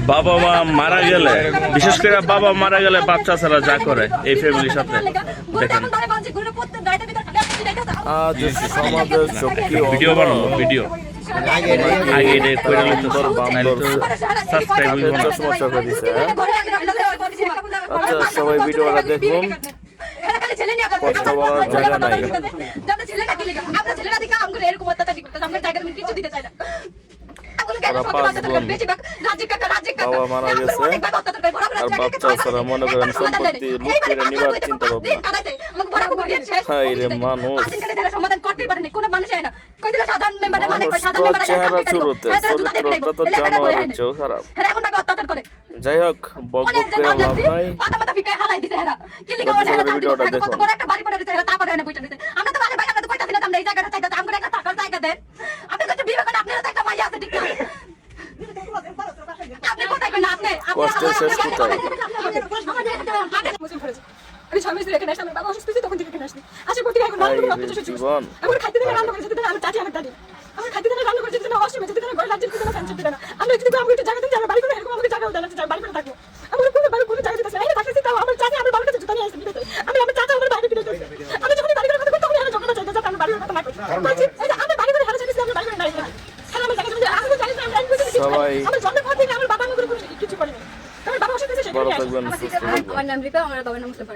বাবা মা মারা গেলে, বিশেষ করে বাবা মারা গেলে বাচ্চা ছাড়া যা করে এই ফ্যামিলির সাথে দেখেন। আজ সমাজের সক্রিয় ভিডিও বানাবো, ভিডিও আগে এটা করে নিতে সাবস্ক্রাইব হইব না। সমস্যা করে দিছে। আচ্ছা সবাই ভিডিওটা দেখুন, কষ্ট বলার জায়গা নাই। ওরা 5 বোন, বাবা মারা গেছে আর বাচ্চা ছাড়া মনে করেন সম্পত্তি লুট করে নিবার চিন্তা ভাবনা। হাই রে মানুষ, চেহারা চুরোতে চরিত্রটা তো জানোয়ারের চেয়েও খারাপ। যাই হোক, বক বক করে লাভ নাই। ভিডিওটা দেখুন। কষ্টের শেষ কোথায়? আমি স্বামী স্ত্রী এখানে আসলাম, বাবা অসুস্থ ছিল তখন থেকে এখানে আসলাম। আসার পর থেকে এখন রান্না করে অত্যাচার সহ্য করছি। আমার খাইতে দিলে রান্না করে যেতে দেয়, আমার চাচি আমার দাদি আমার খাইতে দিলে রান্না করে যেতে দেয়, অসুবিধা যেতে দেয়, ঘরে রাজ্যের দিতে না, ফ্যান দিতে না। আমি যদি আমাকে একটু জায়গা দিন, আমার বাড়ি করে এরকম আমাকে জায়গা দেয় না, বাড়ি করে থাকবো। আমার কোনো জায়গা দিতেছে না, এই থাকতেছি তাও আমার চাচি আমার বাবার কাছে জুতা নিয়ে আসতে দিতে। আমি আমার চাচা আমার বাইরে ফিরে যাচ্ছি। আমি যখন বাড়ি করে কথা বলতে তখন আমি ঝগড়া চাইতে যাতে আমার বাড়ি করে কথা না করি। বলছি আমি বাড়ি করে হারা চাইছি, আমার বাড়ি করে নাই। হ্যাঁ আমি জায়গা আমি জানি না, আমি সবাই আমার জন্মের পর থেকে আমার বাবা আমার কিছু করেনি। আমার বাবা অসুস্থ ছিল সেটা। বড় থাকবেন, সুস্থ থাকবেন। আমার নাম রিপা, আমার বাবার নাম মুস্তাফা।